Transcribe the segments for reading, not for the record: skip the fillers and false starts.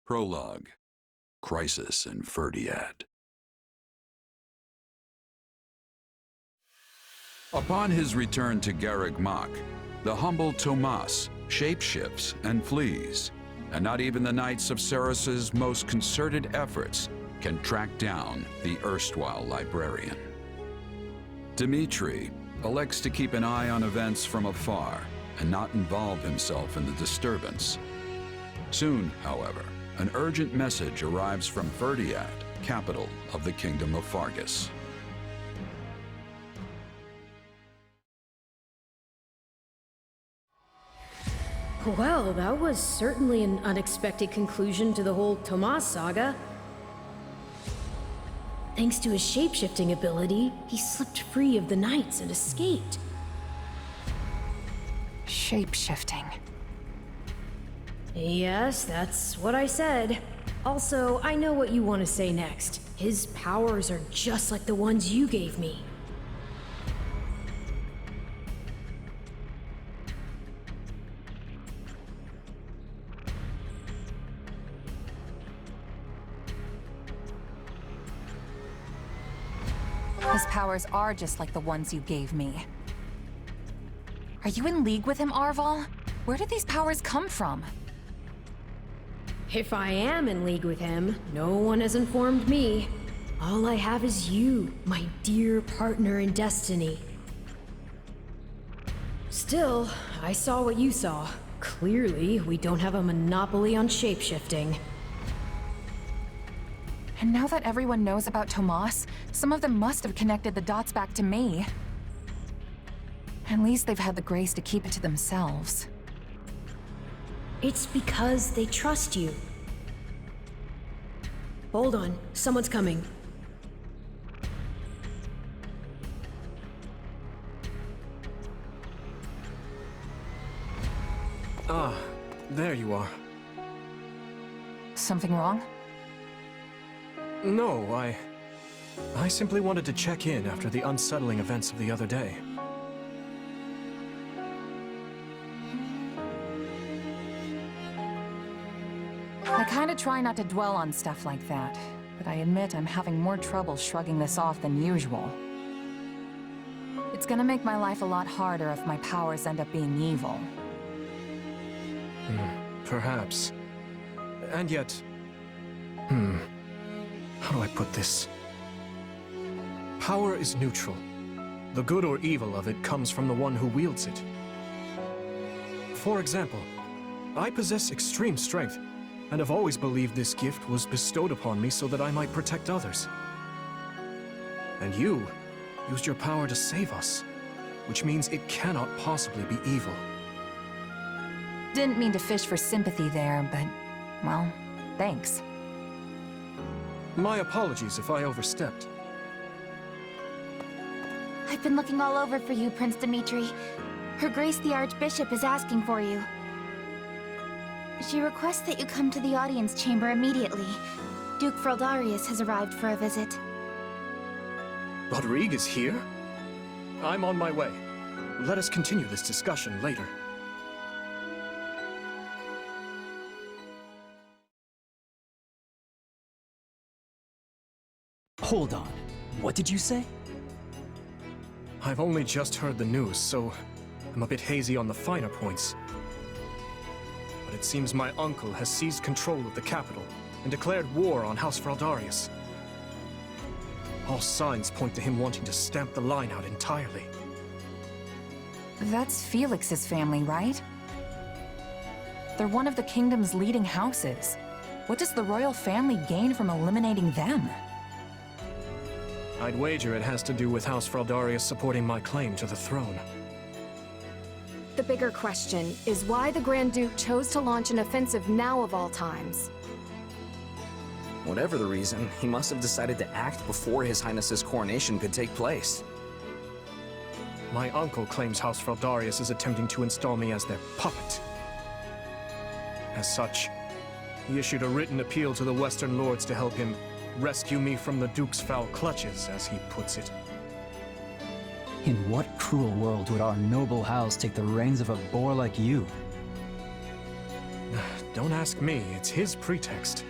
Prologue. Crisis in Fhirdiad. Upon his return to Garreg Mach, the humble Tomas shapeshifts and flees, and not even the Knights of Ceres's most concerted efforts can track down the erstwhile librarian. Dmitri elects to keep an eye on events from afar and not involve himself in the disturbance. Soon, however, an urgent message arrives from Fhirdiad, capital of the Kingdom of Fargus. Well, that was certainly an unexpected conclusion to the whole Tomas saga. Thanks to his shapeshifting ability, he slipped free of the Knights and escaped. Shapeshifting. Yes, that's what I said. Also, I know what you want to say next. His powers are just like the ones you gave me. His powers are just like the ones you gave me. Are you in league with him, Arval? Where did these powers come from? If I am in league with him, no one has informed me. All I have is you, my dear partner in destiny. Still, I saw what you saw. Clearly, we don't have a monopoly on shapeshifting. And now that everyone knows about Tomas, some of them must have connected the dots back to me. At least they've had the grace to keep it to themselves. It's because they trust you. Hold on, someone's coming. Ah, there you are. Something wrong? No, I simply wanted to check in after the unsettling events of the other day. I kinda try not to dwell on stuff like that, but I admit I'm having more trouble shrugging this off than usual. It's gonna make my life a lot harder if my powers end up being evil. Perhaps. And yet... How do I put this? Power is neutral. The good or evil of it comes from the one who wields it. For example, I possess extreme strength, and have always believed this gift was bestowed upon me so that I might protect others. And you used your power to save us, which means it cannot possibly be evil. Didn't mean to fish for sympathy there, but, well, thanks. My apologies if I overstepped. I've been looking all over for you, Prince Dmitri. Her Grace the Archbishop is asking for you. She requests that you come to the audience chamber immediately. Duke Fhirdiad has arrived for a visit. Rodrigue is here? I'm on my way. Let us continue this discussion later. Hold on. What did you say? I've only just heard the news, so I'm a bit hazy on the finer points. But it seems my uncle has seized control of the capital and declared war on House Fhirdiad. All signs point to him wanting to stamp the line out entirely. That's Felix's family, right? They're one of the kingdom's leading houses. What does the royal family gain from eliminating them? I'd wager it has to do with House Fhirdiad supporting my claim to the throne. The bigger question is why the Grand Duke chose to launch an offensive now of all times. Whatever the reason, he must have decided to act before His Highness's coronation could take place. My uncle claims House Fhirdiad is attempting to install me as their puppet. As such, he issued a written appeal to the Western Lords to help him rescue me from the Duke's foul clutches, as he puts it. In what cruel world would our noble house take the reins of a boor like you? Don't ask me, it's his pretext.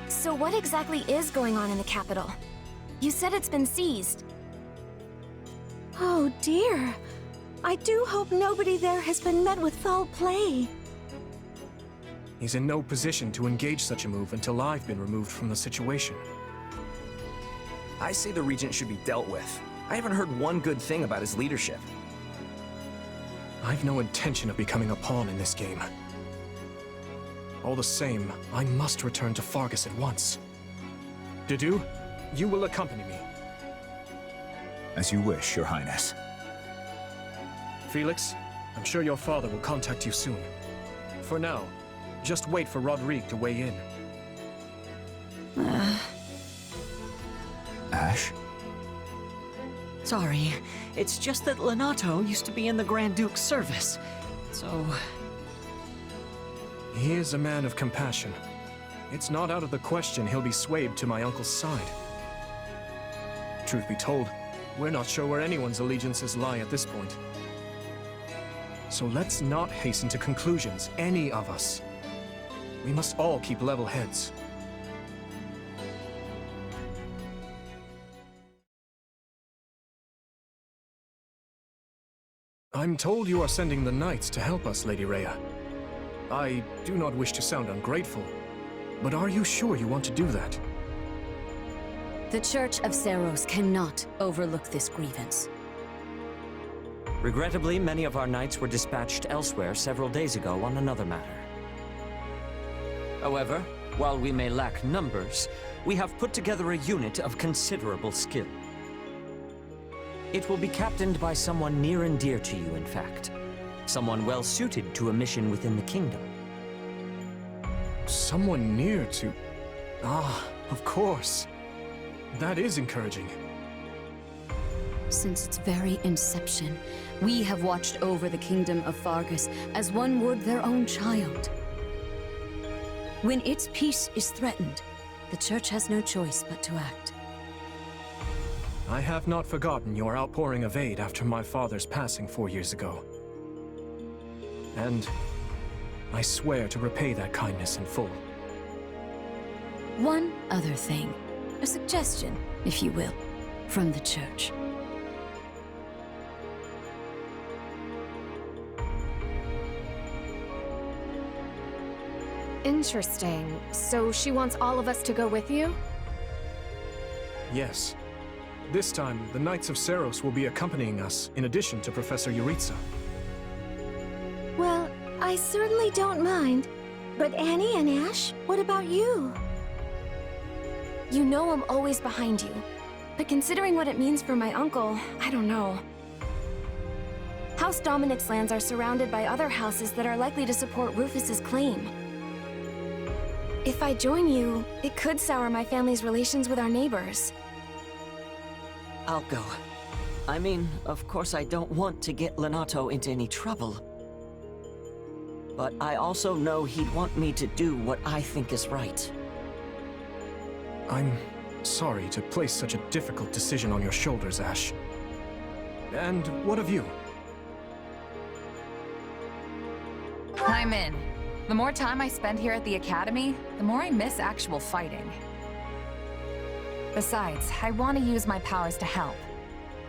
So what exactly is going on in the capital? You said it's been seized. Oh dear. I do hope nobody there has been met with foul play. He's in no position to engage such a move until I've been removed from the situation. I say the Regent should be dealt with. I haven't heard one good thing about his leadership. I've no intention of becoming a pawn in this game. All the same, I must return to Fargus at once. Dedu, you will accompany me. As you wish, Your Highness. Felix, I'm sure your father will contact you soon. For now, just wait for Rodrigue to weigh in. Ash? Sorry, it's just that Lenato used to be in the Grand Duke's service, so... He is a man of compassion. It's not out of the question he'll be swayed to my uncle's side. Truth be told, we're not sure where anyone's allegiances lie at this point. So let's not hasten to conclusions, any of us. We must all keep level heads. I'm told you are sending the knights to help us, Lady Rhea. I do not wish to sound ungrateful, but are you sure you want to do that? The Church of Seiros cannot overlook this grievance. Regrettably, many of our knights were dispatched elsewhere several days ago on another matter. However, while we may lack numbers, we have put together a unit of considerable skill. It will be captained by someone near and dear to you, in fact. Someone well suited to a mission within the kingdom. Someone near to... Ah, of course. That is encouraging. Since its very inception, we have watched over the kingdom of Fargus as one would their own child. When its peace is threatened, the Church has no choice but to act. I have not forgotten your outpouring of aid after my father's passing 4 years ago. And I swear to repay that kindness in full. One other thing. A suggestion, if you will, from the Church. Interesting. So she wants all of us to go with you? Yes. This time, the Knights of Seiros will be accompanying us, in addition to Professor Yuritsa. Well, I certainly don't mind. But Annie and Ash, what about you? You know I'm always behind you. But considering what it means for my uncle, I don't know. House Dominic's lands are surrounded by other houses that are likely to support Rufus's claim. If I join you, it could sour my family's relations with our neighbors. I'll go. I mean, of course I don't want to get Lenato into any trouble. But I also know he'd want me to do what I think is right. I'm sorry to place such a difficult decision on your shoulders, Ash. And what of you? I'm in. The more time I spend here at the Academy, the more I miss actual fighting. Besides, I want to use my powers to help.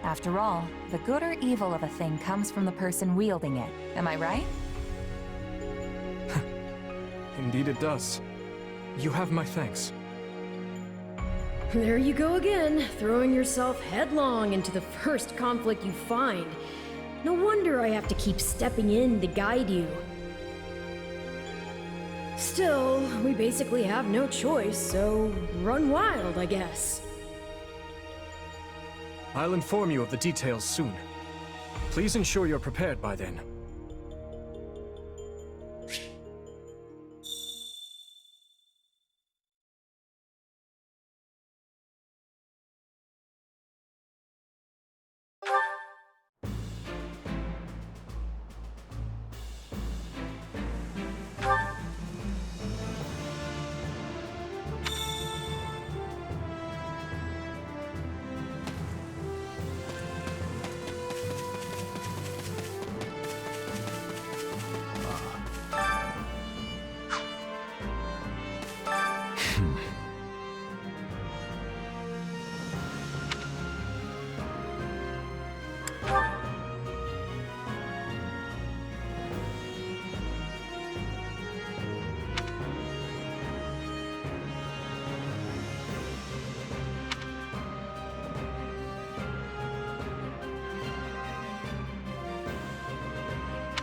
After all, the good or evil of a thing comes from the person wielding it. Am I right? Indeed it does. You have my thanks. There you go again, throwing yourself headlong into the first conflict you find. No wonder I have to keep stepping in to guide you. Still, we basically have no choice, so run wild, I guess. I'll inform you of the details soon. Please ensure you're prepared by then.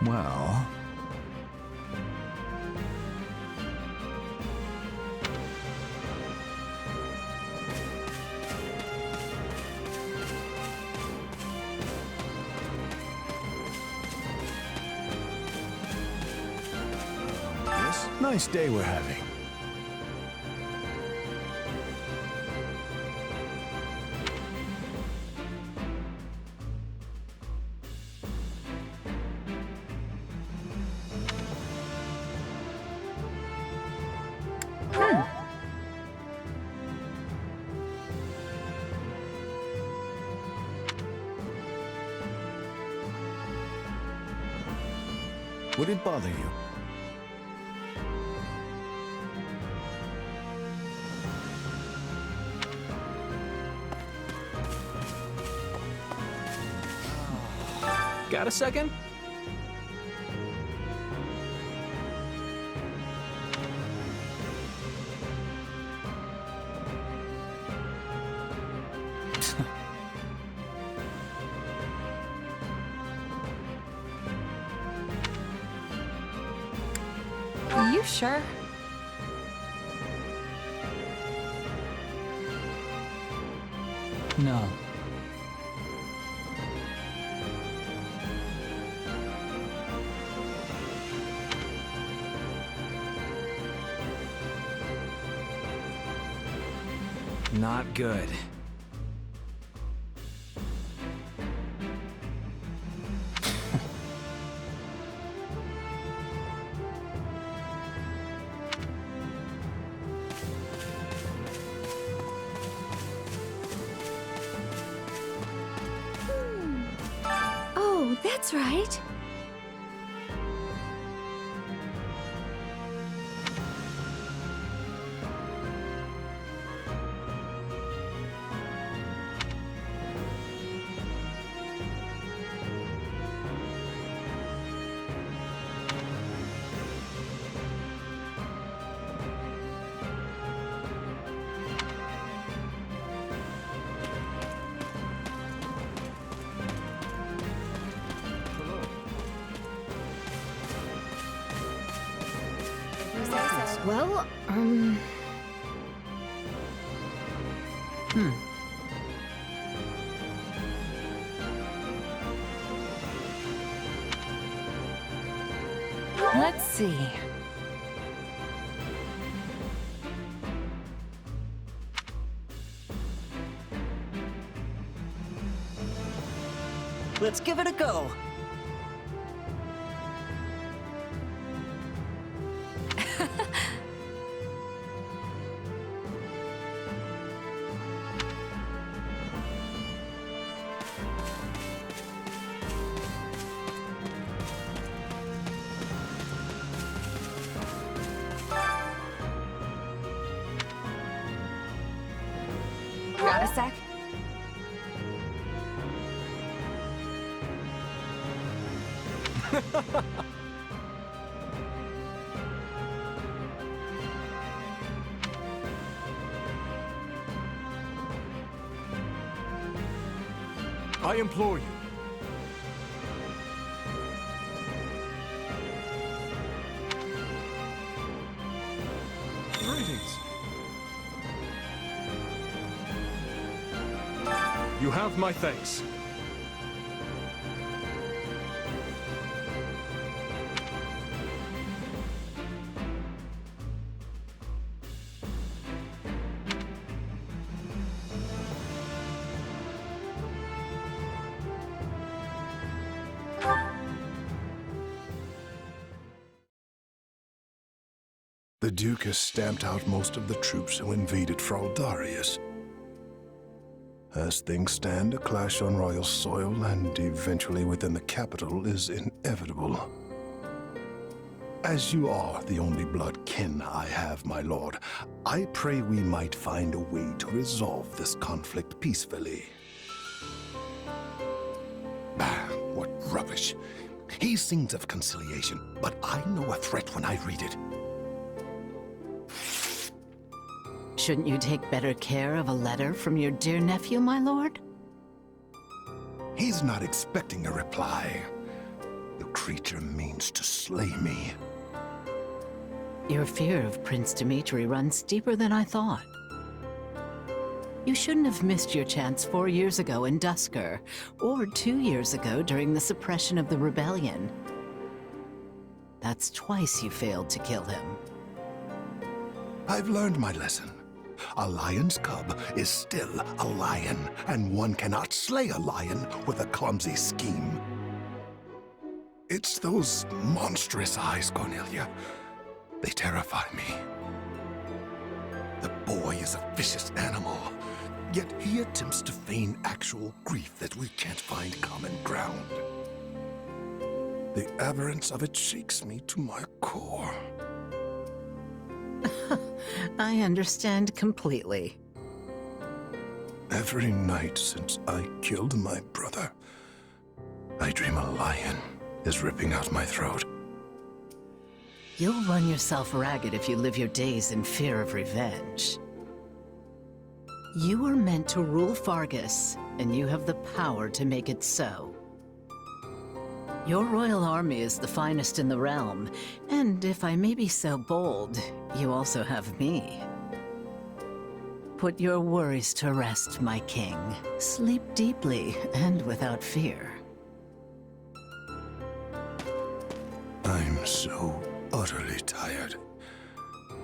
Well... Yes, nice day we're having. Would it bother you? Got a second? You sure? No. Not good. Oh, that's right. Well, Let's see. Let's give it a go. Got a sec? I implore you. Greetings. You have my thanks. The Duke has stamped out most of the troops who invaded Fhirdiad. As things stand, a clash on royal soil and eventually within the capital is inevitable. As you are the only blood kin I have, my lord, I pray we might find a way to resolve this conflict peacefully. Ah, what rubbish. He sings of conciliation, but I know a threat when I read it. Shouldn't you take better care of a letter from your dear nephew, my lord? He's not expecting a reply. The creature means to slay me. Your fear of Prince Dimitri runs deeper than I thought. You shouldn't have missed your chance 4 years ago in Dusker, or 2 years ago during the suppression of the rebellion. That's twice you failed to kill him. I've learned my lesson. A lion's cub is still a lion, and one cannot slay a lion with a clumsy scheme. It's those monstrous eyes, Cornelia. They terrify me. The boy is a vicious animal, yet he attempts to feign actual grief that we can't find common ground. The aberrance of it shakes me to my core. I understand completely. Every night since I killed my brother, I dream a lion is ripping out my throat. You'll run yourself ragged if you live your days in fear of revenge. You were meant to rule Fargus, and you have the power to make it so. Your royal army is the finest in the realm, and if I may be so bold, you also have me. Put your worries to rest, my king. Sleep deeply and without fear. I'm so utterly tired.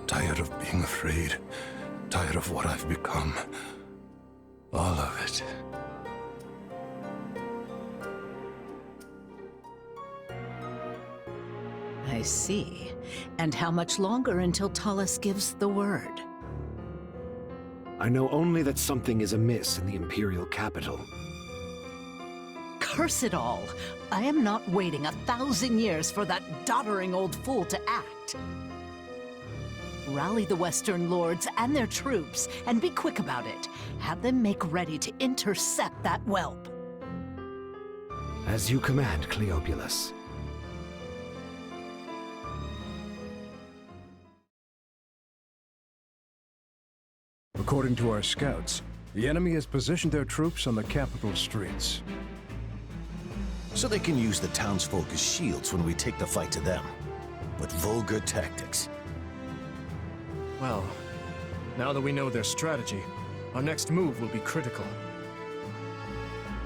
Tired of being afraid. Tired of what I've become. All of it. I see. And how much longer until Tullus gives the word? I know only that something is amiss in the Imperial capital. Curse it all! I am not waiting 1,000 years for that doddering old fool to act. Rally the Western Lords and their troops, and be quick about it. Have them make ready to intercept that whelp. As you command, Cleobulus. According to our scouts, the enemy has positioned their troops on the capital streets. So they can use the townsfolk as shields when we take the fight to them. With vulgar tactics. Well, now that we know their strategy, our next move will be critical.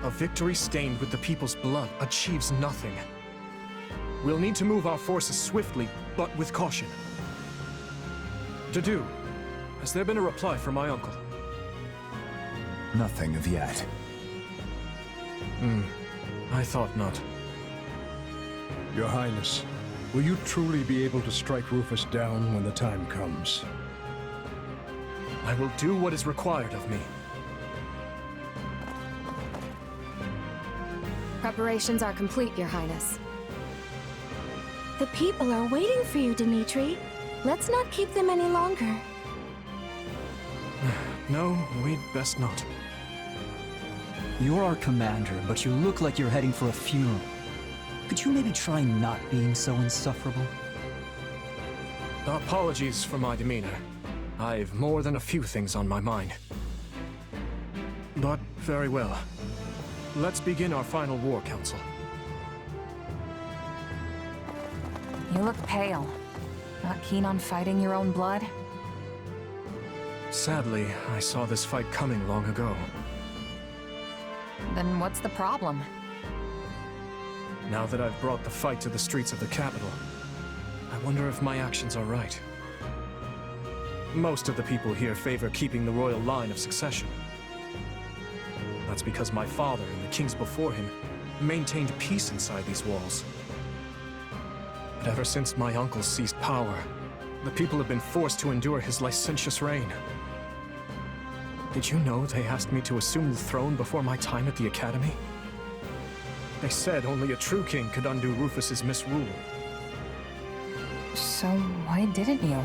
A victory stained with the people's blood achieves nothing. We'll need to move our forces swiftly, but with caution. Dedu, has there been a reply from my uncle? Nothing of yet. I thought not. Your Highness, will you truly be able to strike Rufus down when the time comes? I will do what is required of me. Preparations are complete, Your Highness. The people are waiting for you, Dimitri. Let's not keep them any longer. No, we'd best not. You're our commander, but you look like you're heading for a funeral. Could you maybe try not being so insufferable? Apologies for my demeanor. I've more than a few things on my mind. But very well. Let's begin our final war council. You look pale. Not keen on fighting your own blood? Sadly, I saw this fight coming long ago. Then what's the problem? Now that I've brought the fight to the streets of the capital, I wonder if my actions are right. Most of the people here favor keeping the royal line of succession. That's because my father and the kings before him maintained peace inside these walls. But ever since my uncle seized power, the people have been forced to endure his licentious reign. Did you know they asked me to assume the throne before my time at the Academy? They said only a true king could undo Rufus's misrule. So why didn't you?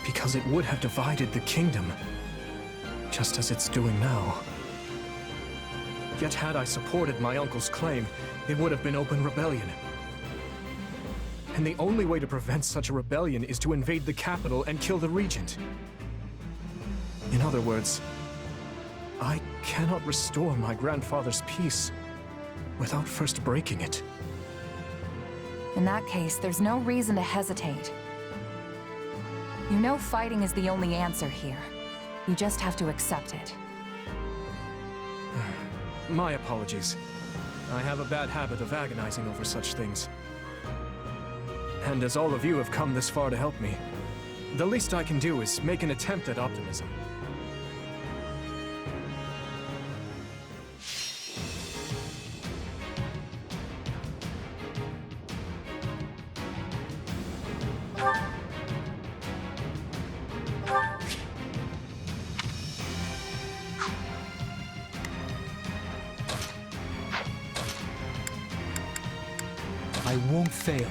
Because it would have divided the kingdom, just as it's doing now. Yet had I supported my uncle's claim, it would have been open rebellion. And the only way to prevent such a rebellion is to invade the capital and kill the regent. In other words, I cannot restore my grandfather's peace. without first breaking it. In that case, there's no reason to hesitate. You know fighting is the only answer here. You just have to accept it. My apologies. I have a bad habit of agonizing over such things. And as all of you have come this far to help me, the least I can do is make an attempt at optimism. I won't fail.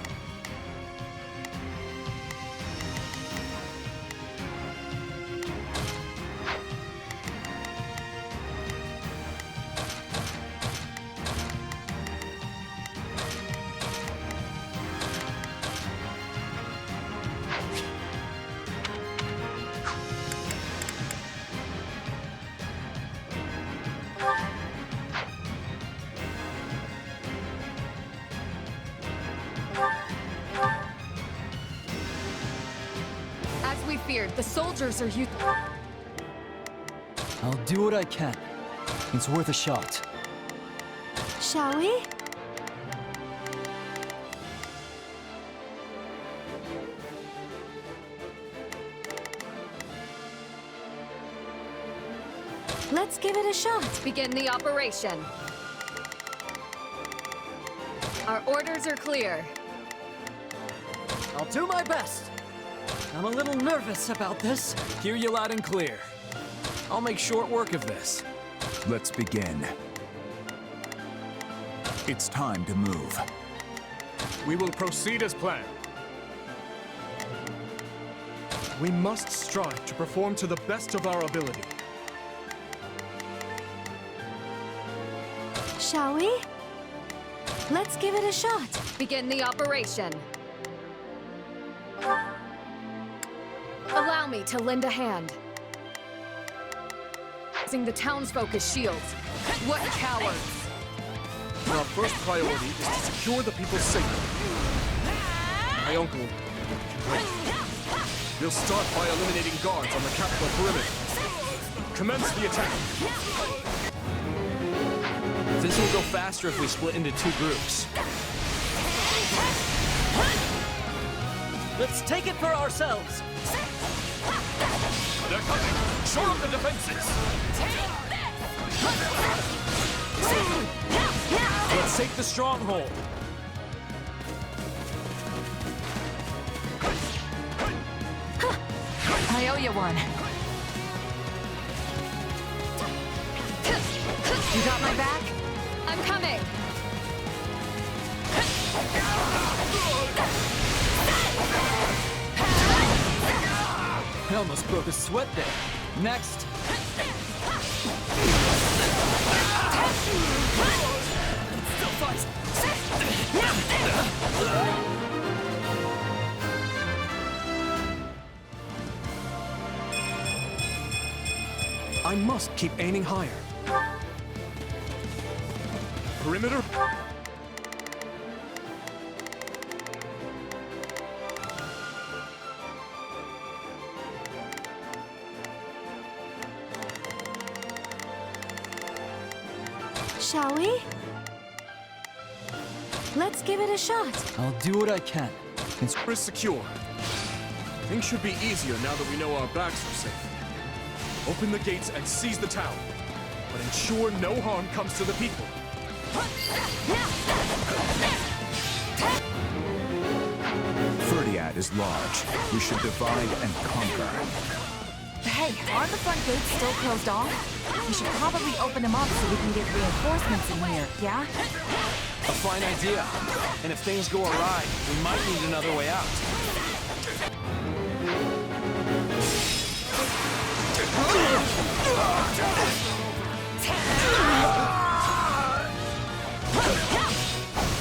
The soldiers are you. I'll do what I can. It's worth a shot. Shall we? Let's give it a shot. Begin the operation. Our orders are clear. I'll do my best. I'm a little nervous about this. Hear you loud and clear. I'll make short work of this. Let's begin. It's time to move. We will proceed as planned. We must strive to perform to the best of our ability. Shall we? Let's give it a shot. Begin the operation. Allow me to lend a hand. Using the townsfolk as shields. What cowards! Our first priority is to secure the people's safety. My uncle. We'll start by eliminating guards on the capital perimeter. Commence the attack. This will go faster if we split into two groups. Let's take it for ourselves. They're coming! Shore up the defenses! Let's take the stronghold! I owe you one. You got my back? I'm coming! I almost broke a sweat there. Next! Still fights! I must keep aiming higher. Perimeter. Shall we? Let's give it a shot. I'll do what I can. It's secure. Things should be easier now that we know our backs are safe. Open the gates and seize the town, but ensure no harm comes to the people. Fhirdiad is large. We should divide and conquer. Hey, aren't the front gates still closed off? We should probably open them up so we can get reinforcements in here, yeah? A fine idea. And if things go awry, we might need another way out.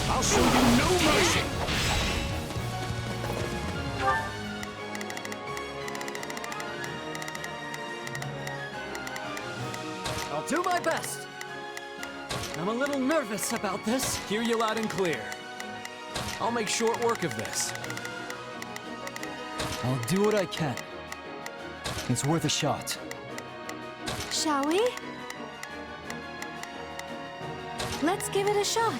I'll show you no mercy! I'll do my best. I'm a little nervous about this. Hear you loud and clear. I'll make short work of this. I'll do what I can. It's worth a shot. Shall we? Let's give it a shot.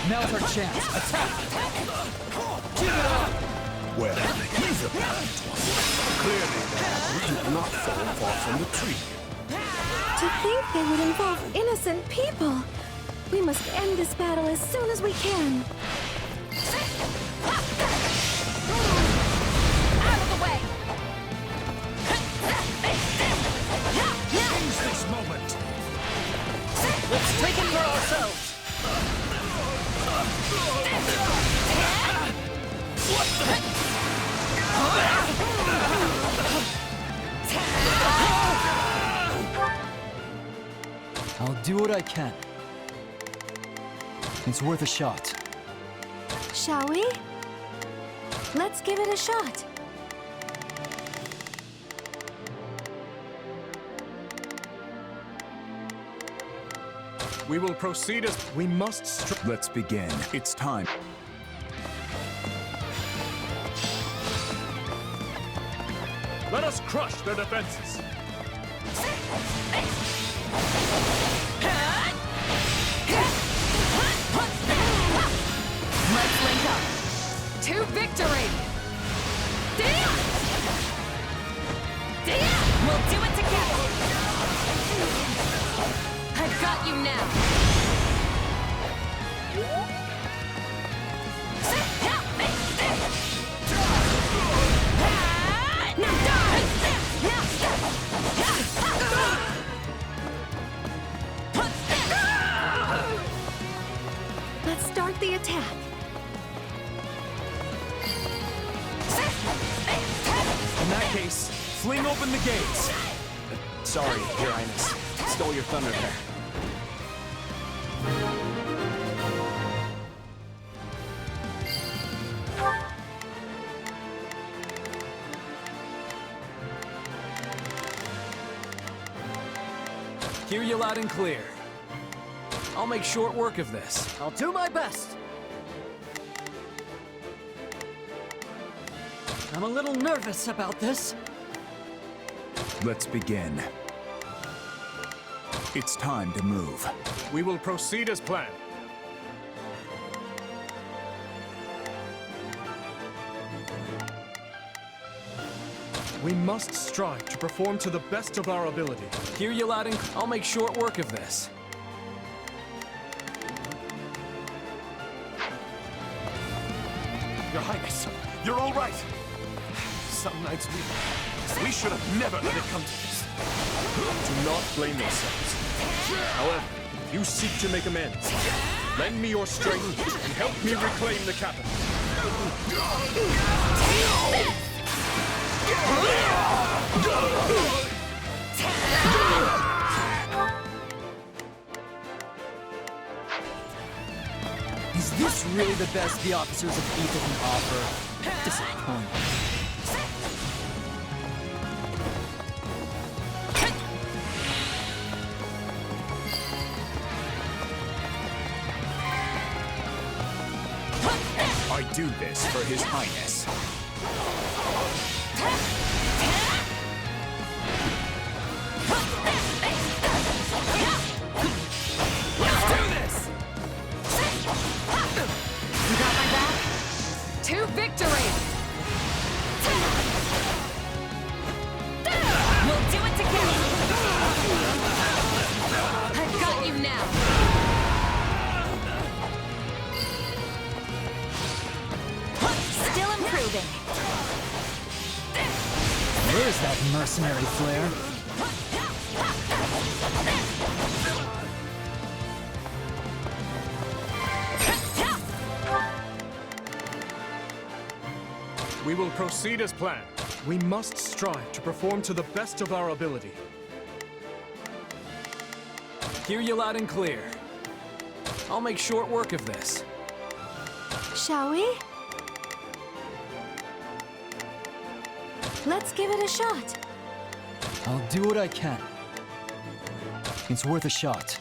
Now's our chance. Attack! Keep it up! Well, he's a bad one. Clearly, we did not fall far from the tree. To think they would involve innocent people. We must end this battle as soon as we can. Out of the way! Seize this moment! Let's take it for ourselves! What the? I'll do what I can. It's worth a shot. Shall we? Let's give it a shot. We will proceed as we must. Let's begin. It's time. Let us crush their defenses. Let's link up. To victory! We'll do it together! I've got you now! Let's start the attack. In that case, fling open the gates. Sorry, Your Highness. Stole your thunder there. Hear you loud and clear. I'll make short work of this. I'll do my best. I'm a little nervous about this. Let's begin. It's time to move. We will proceed as planned. We must strive to perform to the best of our ability. Hear you loud and I'll make short work of this. Your Highness, you're all right. Some nights we should have never let it come to this. Do not blame yourselves. However, if you seek to make amends, lend me your strength and help me reclaim the capital. Is this really the best the officers of Ether can offer? Disappointing. I do this for His Highness. Let's do this! You got my back? To victory! We'll do it together! I've got you now! Still improving. Where's that mercenary flair? We will proceed as planned. We must strive to perform to the best of our ability. Hear you loud and clear. I'll make short work of this. Shall we? Let's give it a shot. I'll do what I can. It's worth a shot.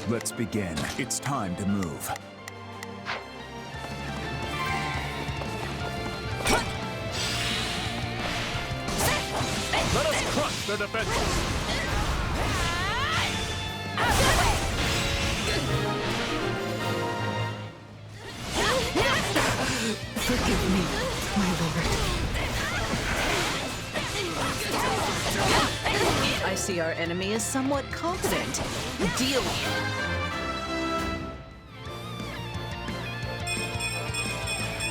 Let's begin. It's time to move. Let us crush their defenses! Forgive me, my lord. I see our enemy is somewhat confident. Deal.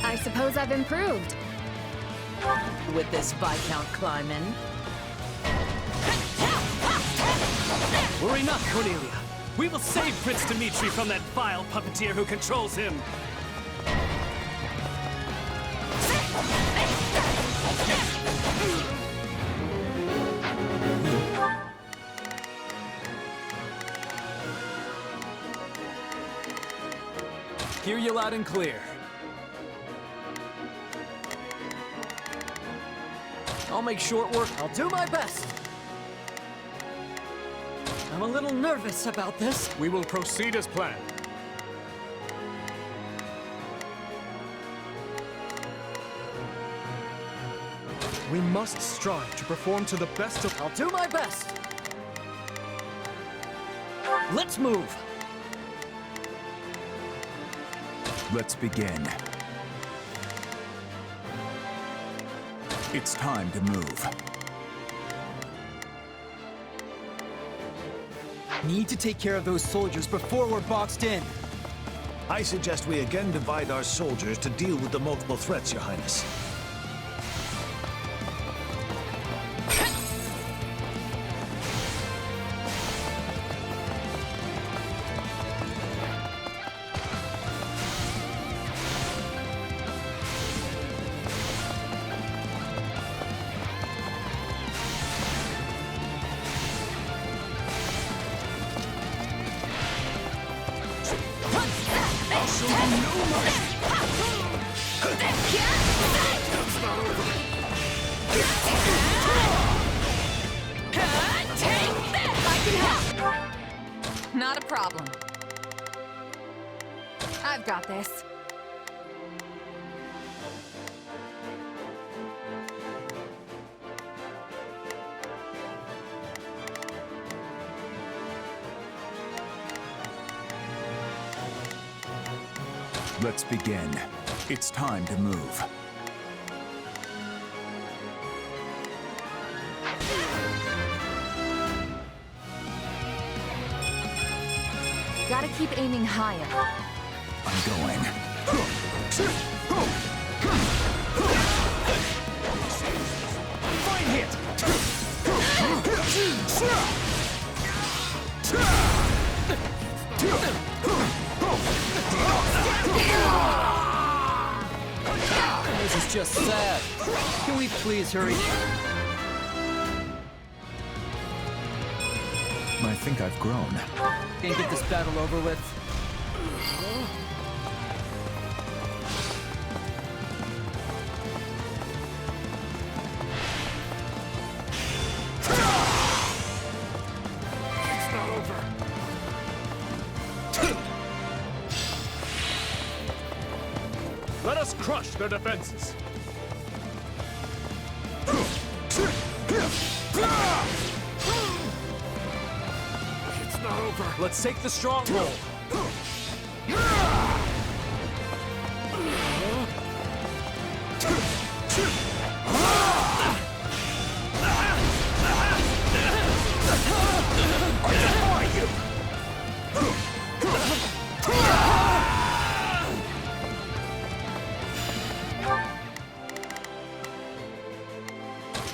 I suppose I've improved. With this Viscount Kleiman. Worry not, Cornelia. We will save Prince Dimitri from that vile puppeteer who controls him. Hear you loud and clear. I'll make short work. I'll do my best. I'm a little nervous about this. We will proceed as planned. We must strive to perform to the best of... I'll do my best. Let's move. Let's begin. It's time to move. Need to take care of those soldiers before we're boxed in. I suggest we again divide our soldiers to deal with the multiple threats, Your Highness. Not a problem. I've got this. Let's begin. It's time to move. Gotta keep aiming higher. I'm going. Fine hit! This is just sad. Can we please hurry? I think I've grown. Can't get this battle over with. It's not over. Let us crush their defenses. It's not over. Let's take the stronghold.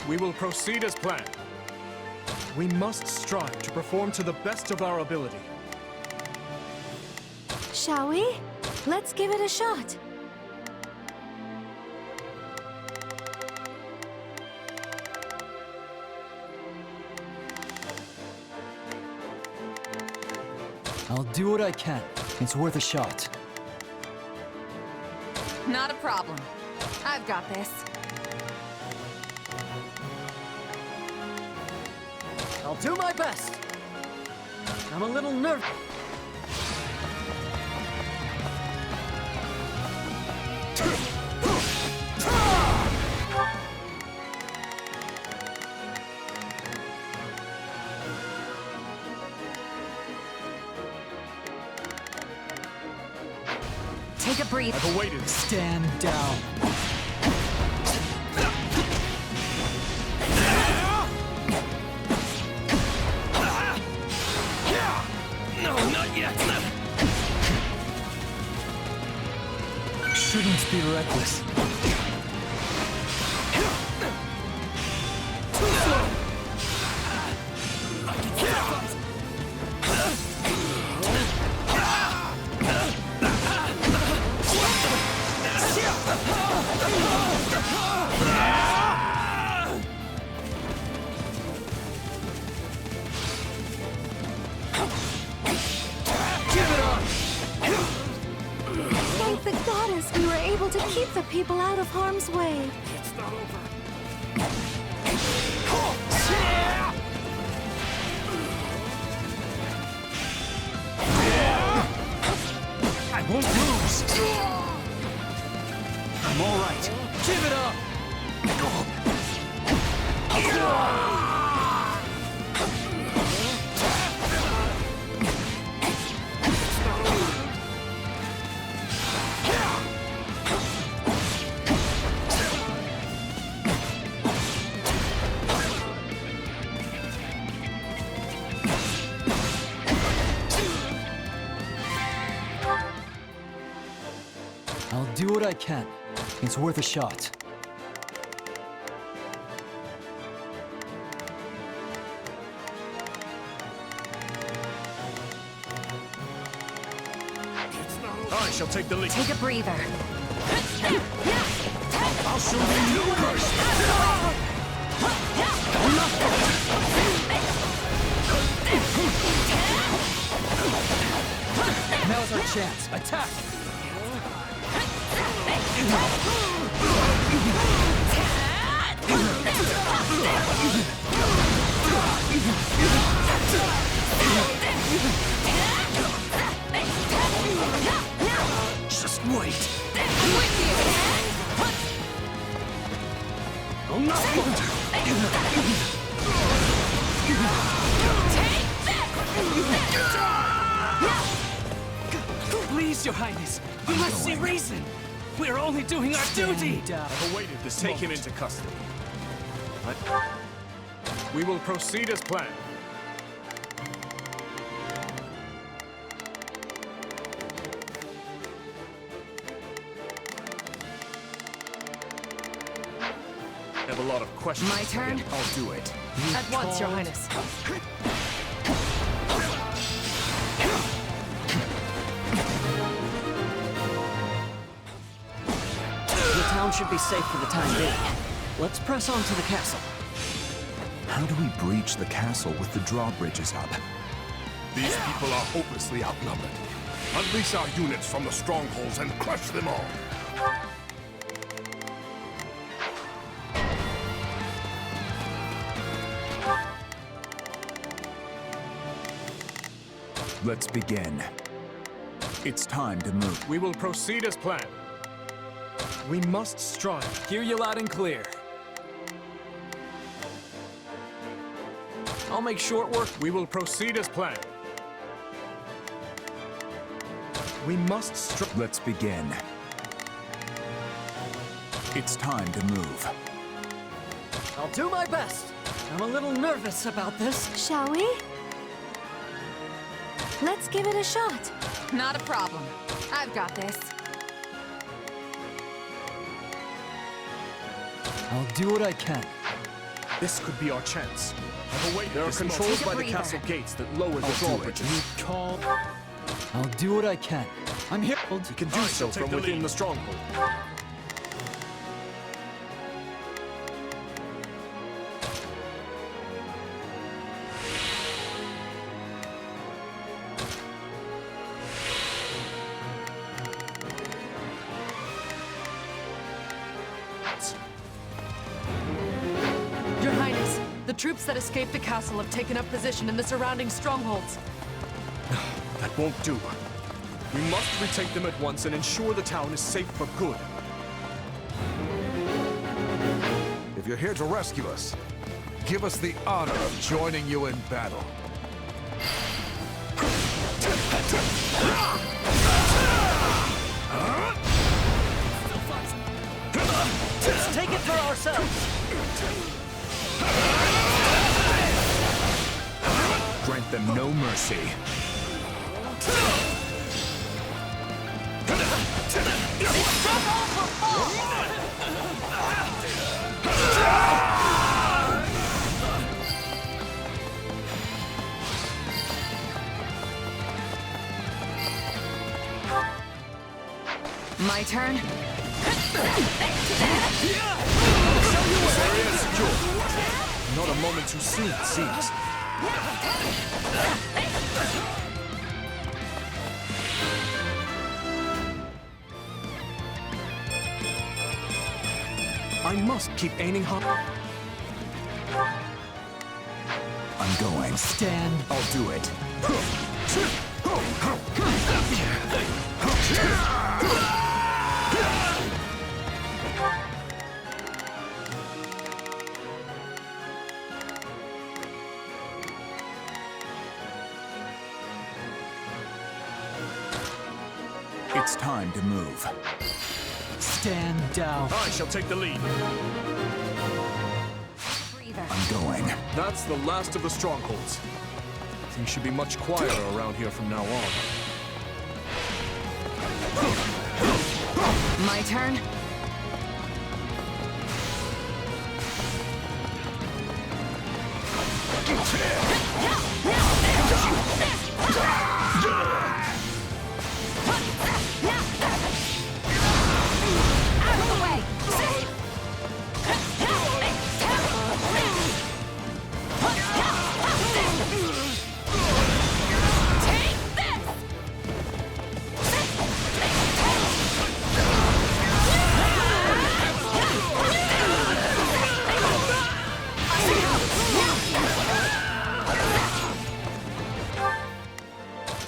We will proceed as planned. We must strive to perform to the best of our ability. Shall we? Let's give it a shot. I'll do what I can. It's worth a shot. Not a problem. I've got this. I'll do my best. I'm a little nervous. Take a breathe. I've awaited. Stand down. No, not yet. Shouldn't be reckless. Thank the goddess we were able to keep the people out of harm's way. It's not over. I won't lose. I'm all right. Give it up. I'll do what I can. It's worth a shot. I shall take the lead. Take a breather. I'll show you first. Now's our chance. Attack! Just wait. I'm not Please, Your Highness, you must see reason. We're only doing our duty. I've awaited this. Take him into custody. We will proceed as planned. I have a lot of questions. My turn? I'll do it. At once, Your Highness. The town should be safe for the time being. Let's press on to the castle. How do we breach the castle with the drawbridges up? These people are hopelessly outnumbered. Unleash our units from the strongholds and crush them all. Let's begin. It's time to move. We will proceed as planned. We must strive. Hear you loud and clear. I'll make short work. We will proceed as planned. We must strive. Let's begin. It's time to move. I'll do my best. I'm a little nervous about this. Shall we? Let's give it a shot. Not a problem. I've got this. I'll do what I can. This could be our chance. I've awaited. There are controls by the castle gates that lower the drawbridges. I'll do what I can. I'm here. You can do so from within the stronghold. troops that escaped the castle have taken up position in the surrounding strongholds. That won't do. We must retake them at once and ensure the town is safe for good. If you're here to rescue us, give us the honor of joining you in battle. Let's take it for ourselves! Grant them no mercy. My turn? Area secure. Not a moment too soon, it seems. I must keep aiming high. I'm going. Stand. I'll do it. It's time to move. Stand down. I shall take the lead. I'm going. That's the last of the strongholds. Things should be much quieter around here from now on. My turn?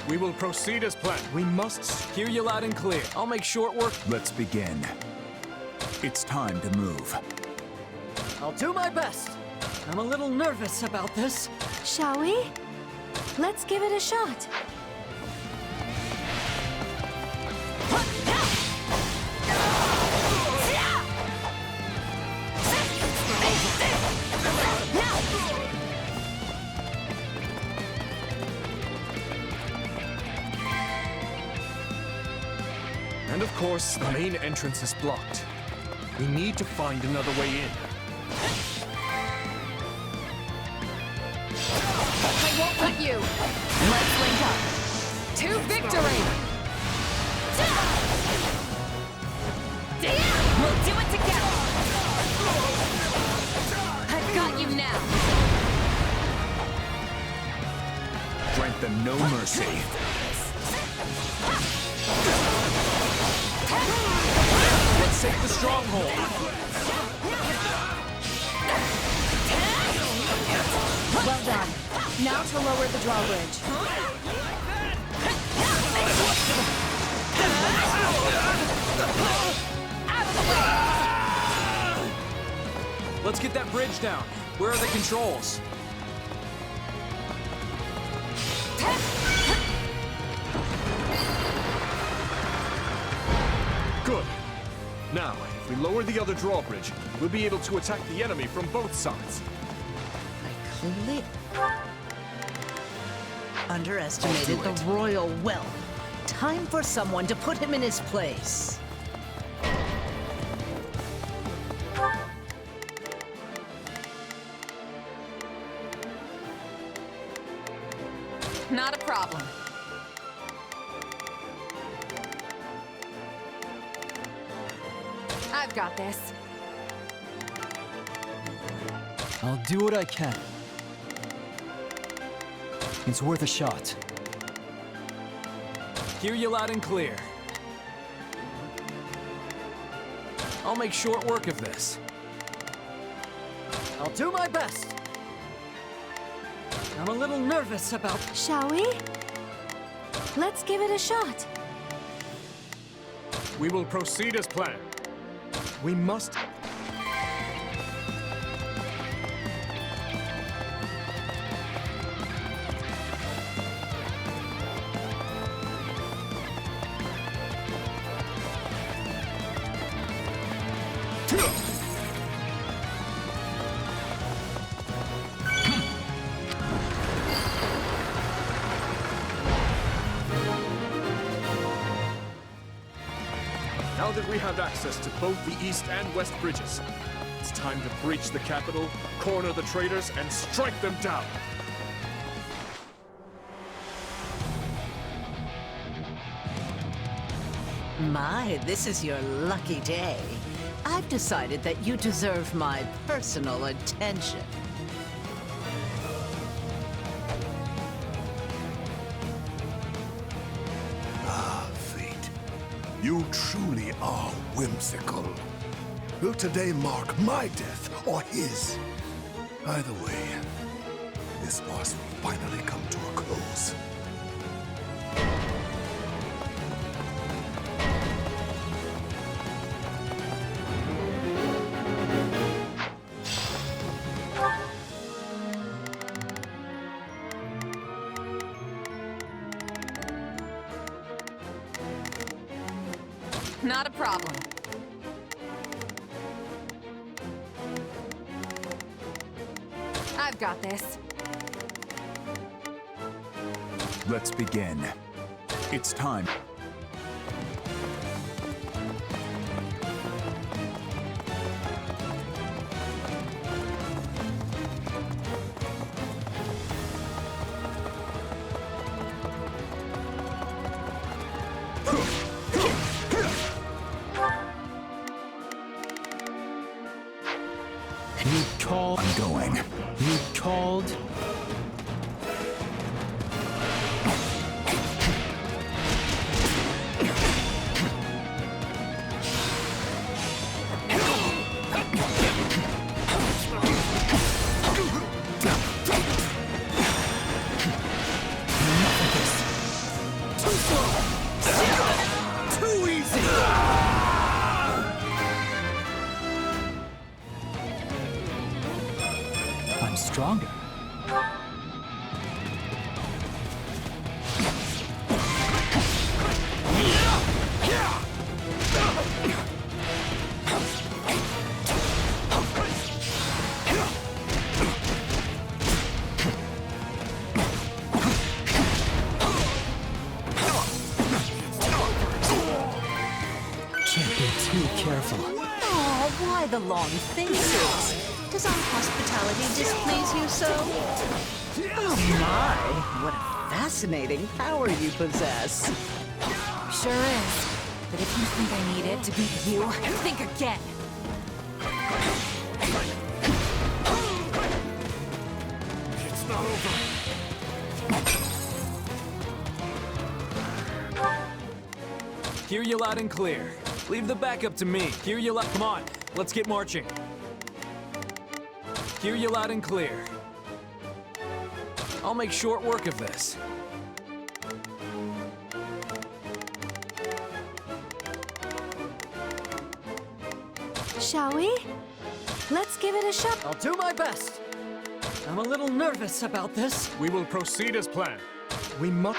We will proceed as planned. We must hear you loud and clear. I'll make short work. Let's begin. It's time to move. I'll do my best. I'm a little nervous about this. Shall we? Let's give it a shot. And of course, the main entrance is blocked. We need to find another way in. I won't let you! Let's link up! To victory! We'll do it together! I've got you now! Grant them no mercy. Let's take the stronghold! Well done. Now to lower the drawbridge. Let's get that bridge down. Where are the controls? Good. Now, if we lower the other drawbridge, we'll be able to attack the enemy from both sides. Clearly underestimated the royal wealth. Time for someone to put him in his place. Not a problem. I've got this. I'll do what I can. It's worth a shot. Hear you loud and clear. I'll make short work of this. I'll do my best. I'm a little nervous about... Shall we? Let's give it a shot. We will proceed as planned. We must... Now that we have access to both the east and west bridges, it's time to breach the capital, corner the traitors, and strike them down. My, this is your lucky day. I've decided that you deserve my personal attention. You truly are whimsical. Will today mark my death or his? Either way, this farce will finally come to a close. Not a problem. I've got this. Let's begin. It's time. You called... I'm going. You called... Too easy! I'm stronger. Can't be too careful. Oh, why the long faces? Does our hospitality displease you so? Oh my, what a fascinating power you possess. Sure is. But if you think I need it to beat you, think again. It's not over. Hear you loud and clear. Leave the backup to me. Hear you loud. Come on, let's get marching. Hear you loud and clear. I'll make short work of this. Shall we? Let's give it a shot. I'll do my best. I'm a little nervous about this. We will proceed as planned. We must...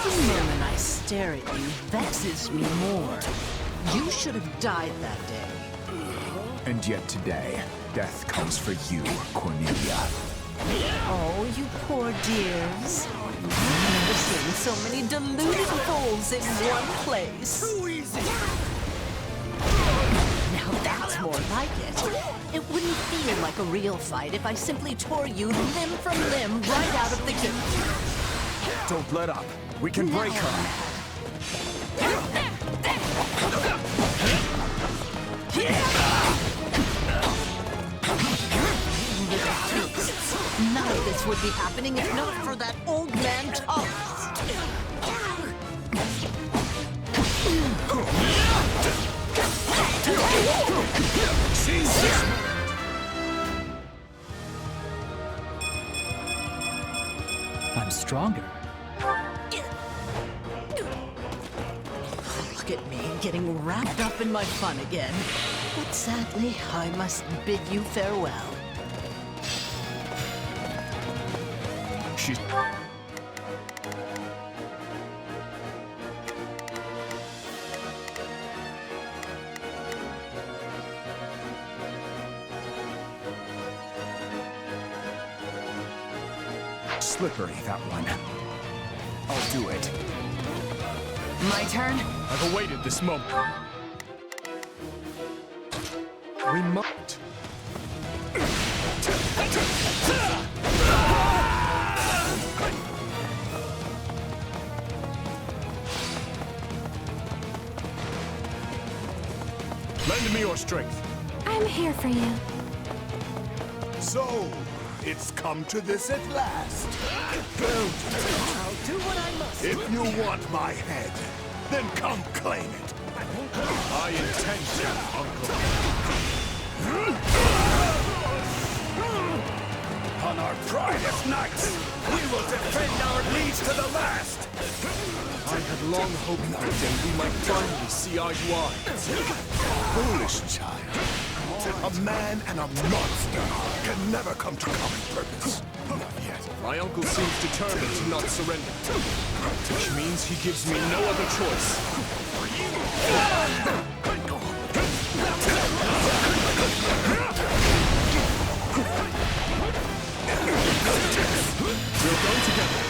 The moment I stare at you vexes me more. You should have died that day. And yet today, death comes for you, Cornelia. Oh, you poor dears. I've never seen so many deluded fools in one place. Too easy! Now that's more like it. It wouldn't feel like a real fight if I simply tore you limb from limb right out of the gate. Don't let up. We can break her. None of this would be happening if not for that old man Thomas. I'm stronger. Look at me, getting wrapped up in my fun again. But sadly, I must bid you farewell. She's... Slippery, that one. I'll do it. My turn? I've awaited this moment. We must. Lend me your strength. I'm here for you. So, it's come to this at last. I'll do what I must. If you want my head, then come claim it. I intend to, Uncle. On our brightest nights, we will defend our leads to the last. I had long hoped that day we might finally see eye to eye. Foolish child. A man and a monster can never come to common purpose. Not yet. My uncle seems determined to not surrender, which means he gives me no other choice. We'll go together.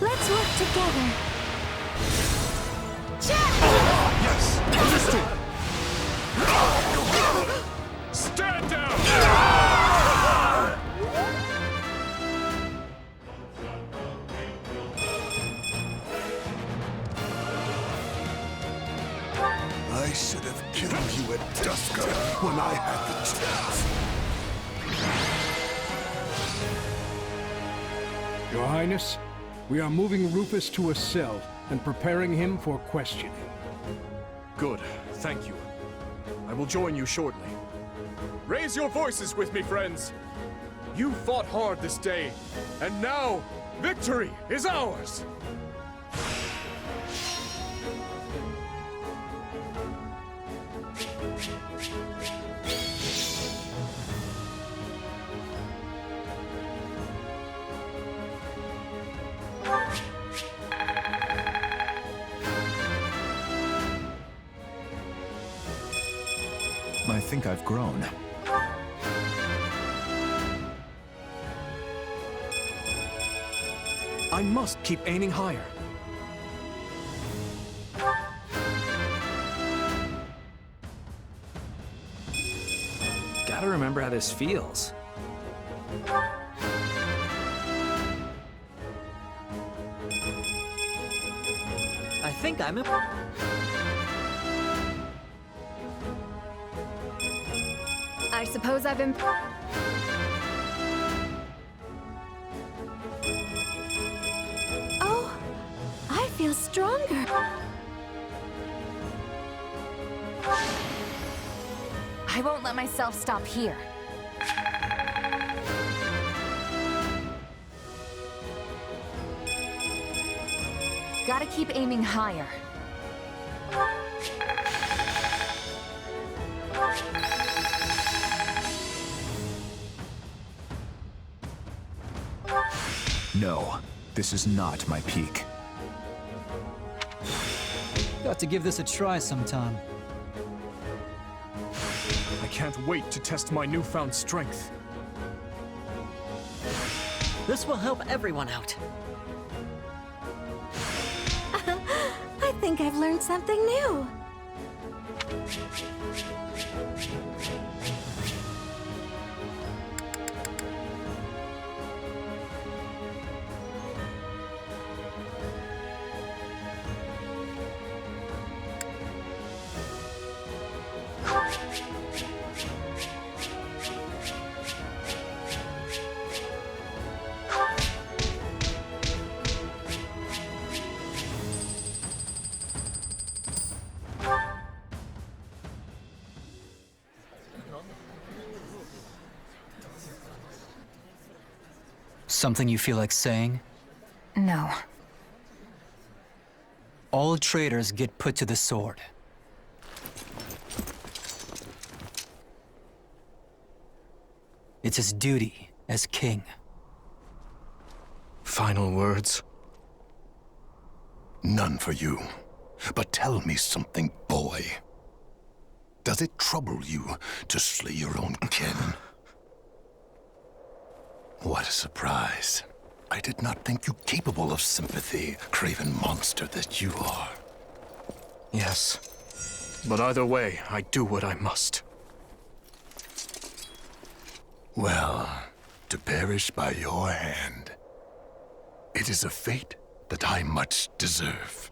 Let's work together. Yes, understood. Stand down! I should have killed you at Dusker when I had the chance. Your Highness, we are moving Rufus to a cell and preparing him for questioning. Good, thank you. I will join you shortly. Raise your voices with me, friends! You fought hard this day, and now, victory is ours! I think I've grown. I must keep aiming higher. Gotta remember how this feels. I think I'm I suppose I've been... Oh, I feel stronger. I won't let myself stop here. Gotta keep aiming higher. No, this is not my peak. Got to give this a try sometime. I can't wait to test my newfound strength. This will help everyone out. I think I've learned something new. Something you feel like saying? No. All traitors get put to the sword. It's his duty as king. Final words? None for you. But tell me something, boy. Does it trouble you to slay your own kin? What a surprise. I did not think you capable of sympathy, craven monster that you are. Yes. But either way, I do what I must. Well, to perish by your hand, it is a fate that I much deserve.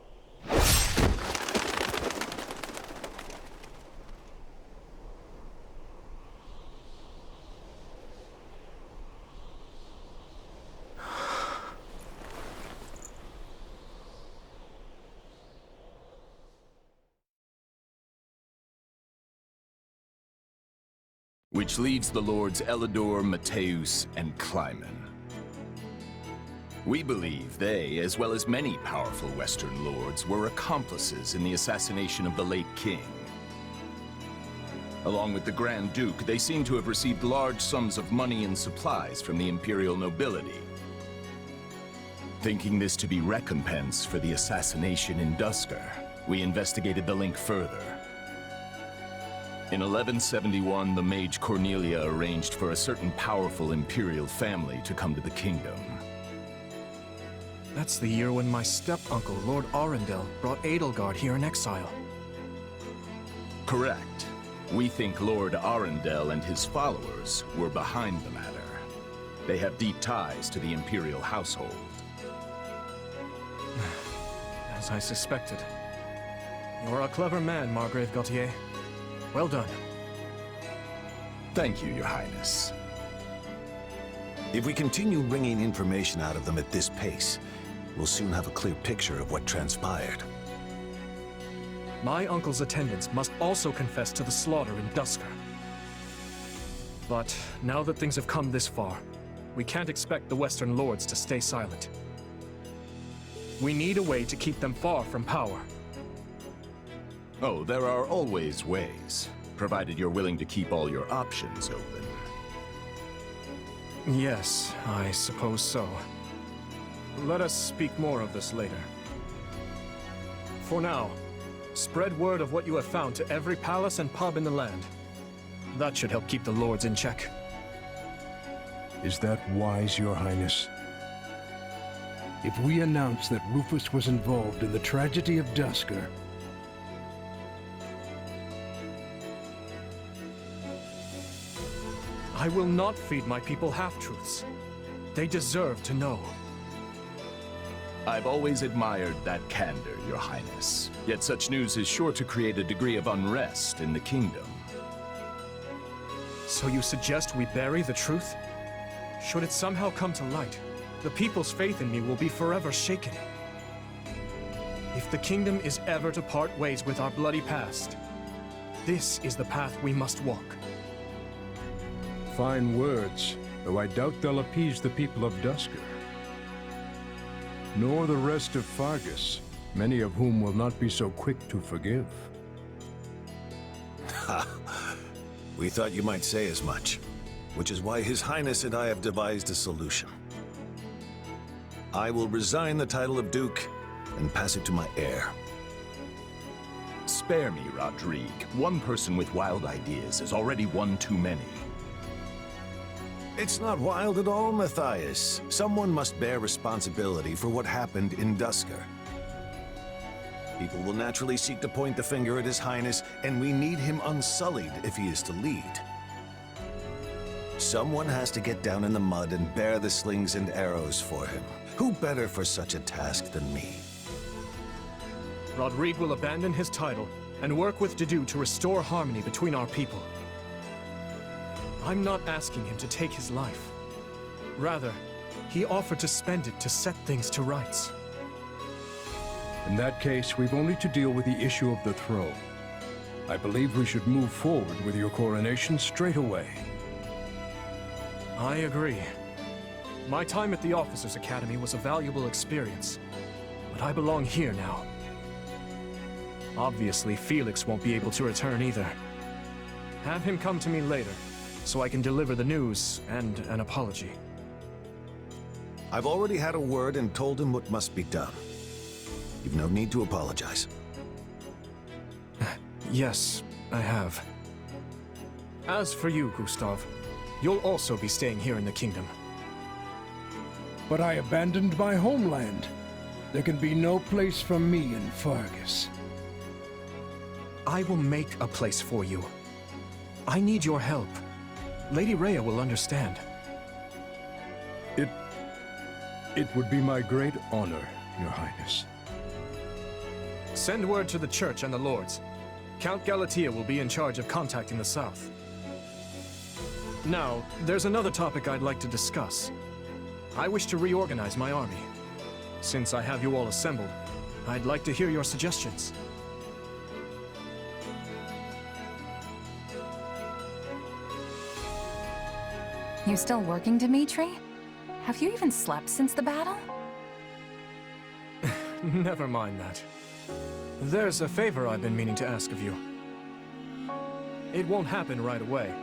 Which leaves the Lords Elidor, Mateus, and Kleiman. We believe they, as well as many powerful Western lords, were accomplices in the assassination of the late king. Along with the Grand Duke, they seem to have received large sums of money and supplies from the imperial nobility. Thinking this to be recompense for the assassination in Duscur, we investigated the link further. In 1171, the mage Cornelia arranged for a certain powerful imperial family to come to the kingdom. That's the year when my step-uncle, Lord Arundel, brought Edelgard here in exile. Correct. We think Lord Arundel and his followers were behind the matter. They have deep ties to the imperial household. As I suspected. You're a clever man, Margrave Gautier. Well done. Thank you, Your Highness. If we continue wringing information out of them at this pace, we'll soon have a clear picture of what transpired. My uncle's attendants must also confess to the slaughter in Duscur. But now that things have come this far, we can't expect the Western Lords to stay silent. We need a way to keep them far from power. Oh, there are always ways, provided you're willing to keep all your options open. Yes, I suppose so. Let us speak more of this later. For now, spread word of what you have found to every palace and pub in the land. That should help keep the lords in check. Is that wise, Your Highness? If we announce that Rufus was involved in the tragedy of Duscur, I will not feed my people half-truths. They deserve to know. I've always admired that candor, Your Highness. Yet such news is sure to create a degree of unrest in the kingdom. So you suggest we bury the truth? Should it somehow come to light, the people's faith in me will be forever shaken. If the kingdom is ever to part ways with our bloody past, this is the path we must walk. fine words, though I doubt they'll appease the people of Duscur. Nor the rest of Fargus, many of whom will not be so quick to forgive. Ha! We thought you might say as much, which is why His Highness and I have devised a solution. I will resign the title of Duke and pass it to my heir. Spare me, Rodrigue. One person with wild ideas is already one too many. It's not wild at all, Matthias. Someone must bear responsibility for what happened in Duscur. People will naturally seek to point the finger at His Highness, and we need him unsullied if he is to lead. Someone has to get down in the mud and bear the slings and arrows for him. Who better for such a task than me? Rodrigue will abandon his title and work with Dedue to restore harmony between our people. I'm not asking him to take his life. Rather, he offered to spend it to set things to rights. In that case, we've only to deal with the issue of the throne. I believe we should move forward with your coronation straight away. I agree. My time at the Officers' Academy was a valuable experience, but I belong here now. Obviously, Felix won't be able to return either. Have him come to me later, so I can deliver the news and an apology. I've already had a word and told him what must be done. You've no need to apologize. Yes, I have. As for you, Gustav, you'll also be staying here in the kingdom. But I abandoned my homeland. There can be no place for me in Fargus. I will make a place for you. I need your help. Lady Rhea will understand. It would be my great honor, Your Highness. Send word to the Church and the Lords. Count Galatea will be in charge of contacting the South. Now, there's another topic I'd like to discuss. I wish to reorganize my army. Since I have you all assembled, I'd like to hear your suggestions. You still working, Dimitri? Have you even slept since the battle? Never mind that. There's a favor I've been meaning to ask of you. It won't happen right away,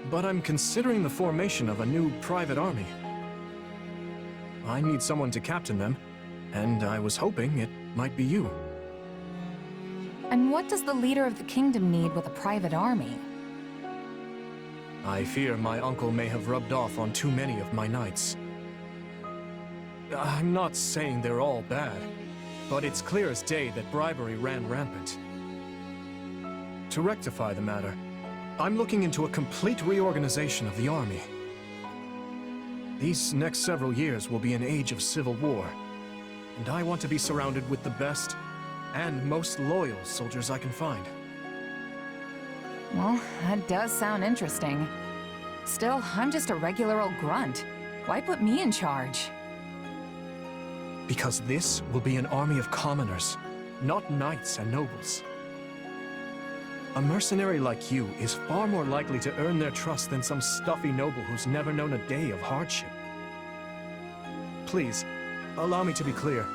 but I'm considering the formation of a new private army. I need someone to captain them, and I was hoping it might be you. And what does the leader of the kingdom need with a private army? I fear my uncle may have rubbed off on too many of my knights. I'm not saying they're all bad, but it's clear as day that bribery ran rampant. To rectify the matter, I'm looking into a complete reorganization of the army. These next several years will be an age of civil war, and I want to be surrounded with the best and most loyal soldiers I can find. Well, that does sound interesting. Still, I'm just a regular old grunt. Why put me in charge? Because this will be an army of commoners, not knights and nobles. A mercenary like you is far more likely to earn their trust than some stuffy noble who's never known a day of hardship. Please, allow me to be clear.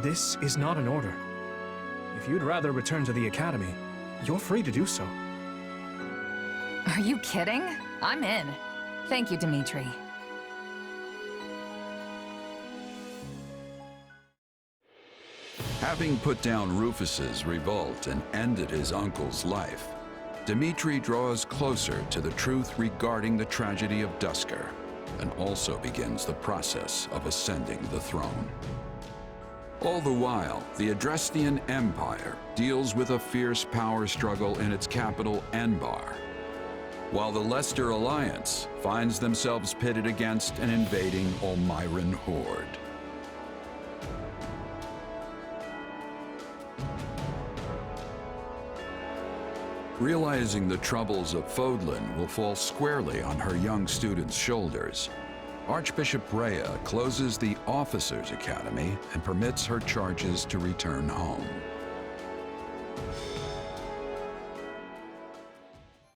This is not an order. If you'd rather return to the academy, you're free to do so. Are you kidding? I'm in. Thank you, Dimitri. Having put down Rufus's revolt and ended his uncle's life, Dimitri draws closer to the truth regarding the tragedy of Duscur, and also begins the process of ascending the throne. All the while, the Adrestian Empire deals with a fierce power struggle in its capital, Enbar, while the Leicester Alliance finds themselves pitted against an invading Olmyran horde. Realizing the troubles of Fodlan will fall squarely on her young students' shoulders, Archbishop Rhea closes the Officers' Academy and permits her charges to return home.